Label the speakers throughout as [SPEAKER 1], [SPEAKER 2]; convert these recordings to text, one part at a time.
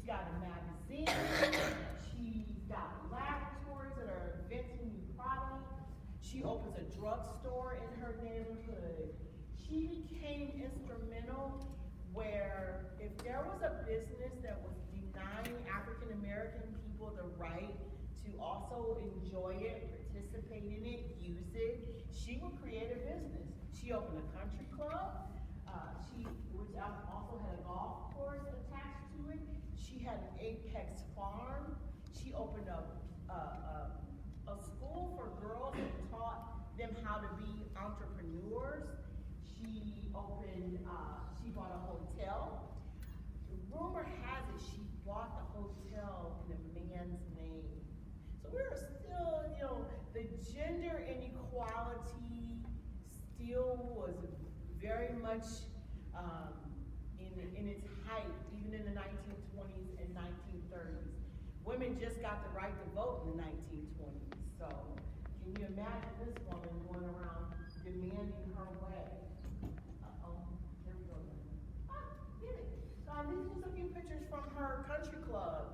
[SPEAKER 1] She's got a magazine. She's got laboratories that are inventing new products. She opens a drugstore in her neighborhood. She became instrumental where if there was a business that was denying African American people the right to also enjoy it, participate in it, use it, she would create a business. She opened a country club, which also had a golf course attached to it. She had an Apex farm. She opened up a school for girls and taught them how to be entrepreneurs. She bought a hotel. The rumor has it she bought the hotel in a man's name. So we're still, the gender inequality still was very much in its height, even in the 1920s and 1930s. Women just got the right to vote in the 1920s. So can you imagine this woman going around demanding her way? Here we go. Get it. These are just a few pictures from her country club.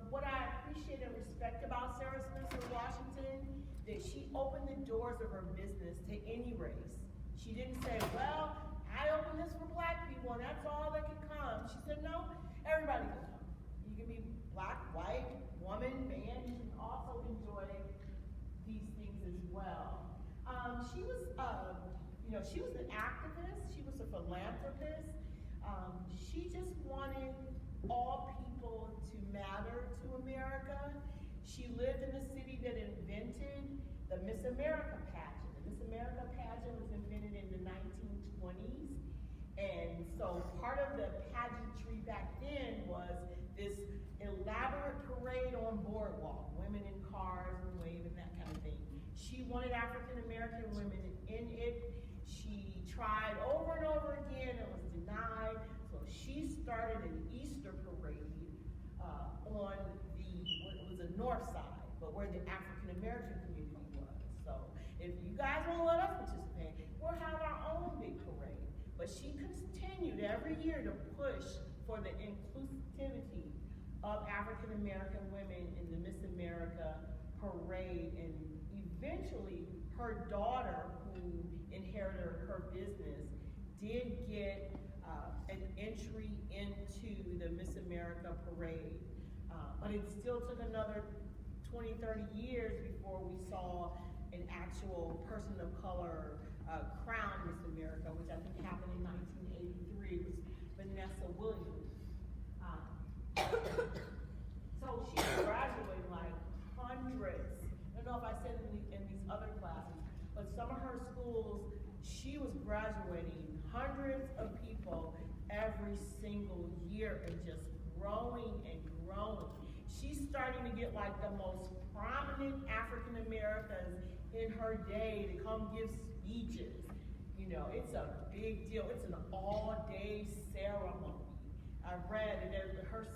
[SPEAKER 1] What I appreciate and respect about Sarah Spencer Washington, that she opened the doors of her business to any race. She didn't say, well, I opened this for black people and that's all that can come. She said, no, everybody can come. You can be black, white, woman, man, you can also enjoy these things as well. She was an activist, she was a philanthropist. She just wanted all people to matter to America. She lived in the city that invented the Miss America pageant. The Miss America pageant was invented in the 1920s. And so part of the pageantry back then was this elaborate parade on boardwalk, women in cars and waving, that kind of thing. She wanted African American women in it. She tried over and over again and was denied. So she started an Easter parade on the north side, but where the African American community was. So if you guys won't let us participate, we'll have our own big parade. But she continued every year to push for the inclusivity of African American women in the Miss America parade, and eventually her daughter, who inherited her business, did get an entry into the Miss America parade. But it still took another 20, 30 years before we saw an actual person of color crown Miss America, which I think happened in 1983. It was Vanessa Williams. So she graduated like hundreds. I don't know if I said in these other classes, but some of her schools, she was graduating hundreds of people every single year and just growing and growing. She's starting to get like the most prominent African Americans in her day to come give speeches. It's a big deal. It's an all-day ceremony. I read that her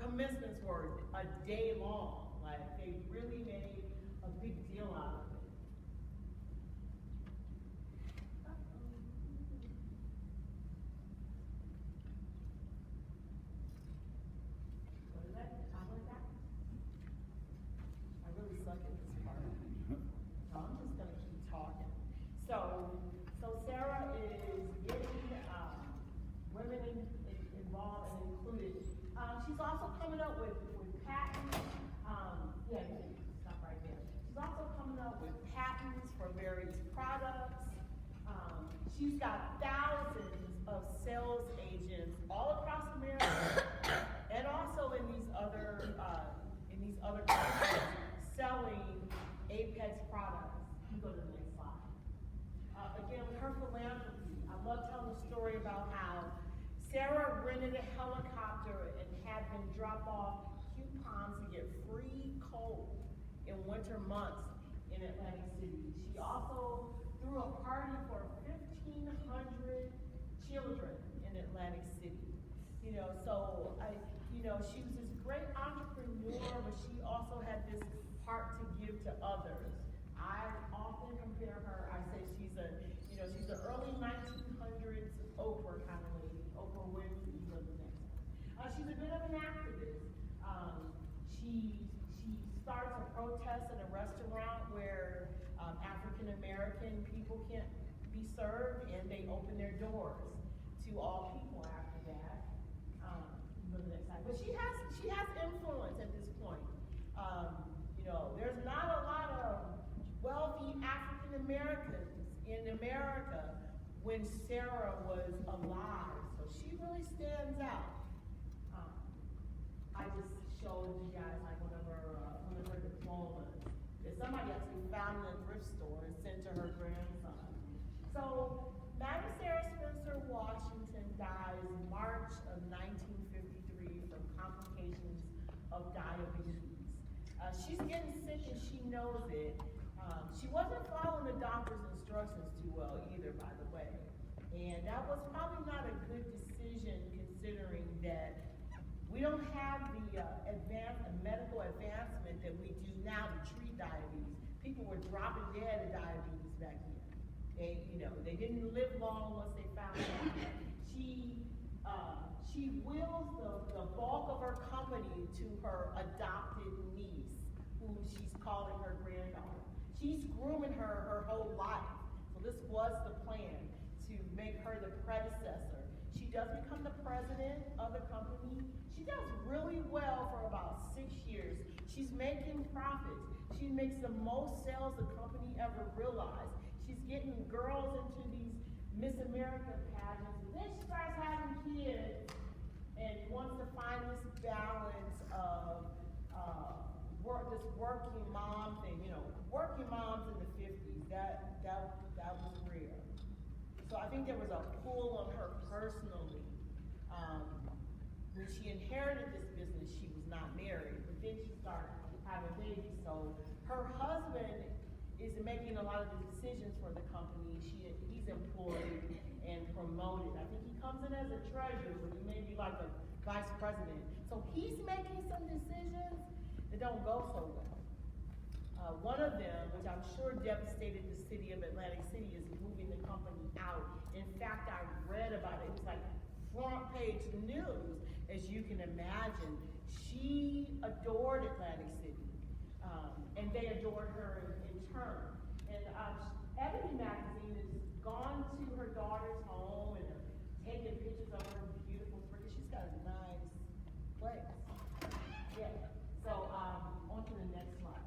[SPEAKER 1] commencements were a day long. Like, they really made a big deal out of it. What is that? I really suck at this part. So I'm just going to keep talking. So Sara is getting women involved and included. She's also coming up with patents. Yeah, you can stop right there. She's also coming up with patents for various products. She's got thousands of sales agents all across America, and also in these other countries selling Apex products. You go to the next slide. Again, with her philanthropy, I love telling the story about how Sara rented a helicopter and had them drop off coupons to get free coal in winter months in Atlantic City. She also threw a party for 1,500 children in Atlantic City. She was this great entrepreneur, but she also had this heart to give to others. I often compare her, I say she's the early 1900s Oprah kind of lady. Oprah Winfrey was the next one. She's a bit of an activist. she starts a protest in a restaurant where African American people can't be served, and they open their doors to all people after that. But she has influence at this point. There's not a lot of wealthy African Americans in America when Sara was alive, so she really stands out. I just showed you guys like one of her diplomas that somebody actually found in a thrift store and sent to her grandson. So Madam Sara Spencer Washington dies in March of 1953 from complications of diabetes. She's getting sick and she knows it. She wasn't following the doctor's instructions too well either, by the way. And that was probably not a good decision considering that we don't have the medical advancement that we do now to treat diabetes. People were dropping dead of diabetes back then. They didn't live long once they found out. She wills the bulk of her company to her adopted niece, who she's calling her granddaughter. She's grooming her whole life. So this was the plan, to make her the predecessor. She does become the president of the company. She does really well for about 6 years. She's making profits. She makes the most sales the company ever realized. She's getting girls into these Miss America pageants. And then she starts having kids and wants to find this balance of this working mom thing. Working moms in the 50s, that was rare. So I think there was a pull on her personally. When she inherited this business, she was not married, but then she started having babies. So her husband is making a lot of the decisions for the company. He's employed and promoted. I think he comes in as a treasurer, but he may be like a vice president. So he's making some decisions that don't go so well. One of them, which I'm sure devastated the city of Atlantic City, is moving the company out. In fact, I read about it. It was like front page news, as you can imagine. She adored Atlantic City, and they adored her in turn. And Ebony magazine has gone to her daughter's home and taken pictures of her beautiful friggin'. She's got a nice place. Yeah. So on to the next slide.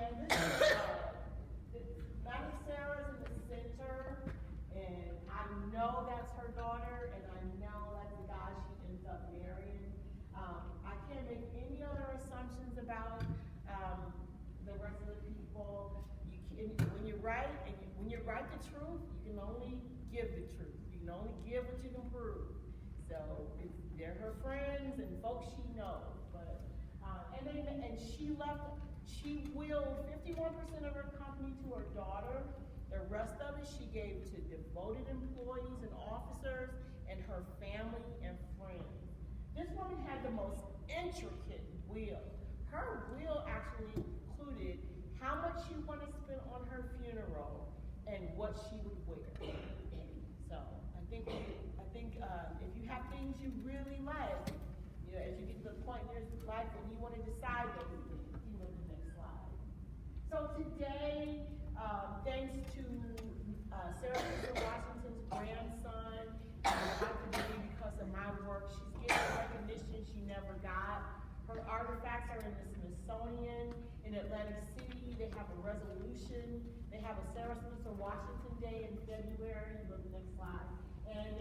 [SPEAKER 1] And this is Madam Sarah's in the center, and I know that's her daughter, and I know that's the guy she ends up marrying. I can't make any other assumptions about the rest of the people. When you write the truth, you can only give the truth. You can only give what you can prove. So they're her friends and folks she knows. But and she willed 51% of her company to her daughter. The rest of it she gave to devoted employees and officers and her family and friends. This woman had the most intricate will. Her will actually included how much she wanted to spend on her funeral and what she would wear. So I think if you have things you really like, as you get to the point in your life when you want to decide those things, you go to the next slide. So today, thanks to Sarah Washington's grandson, I believe because of my work, she's getting recognition she never got. Her artifacts are in the Smithsonian in Atlantic City. They have a resolution. They have a Sarah Spencer Washington Day in February. Go to the next slide. And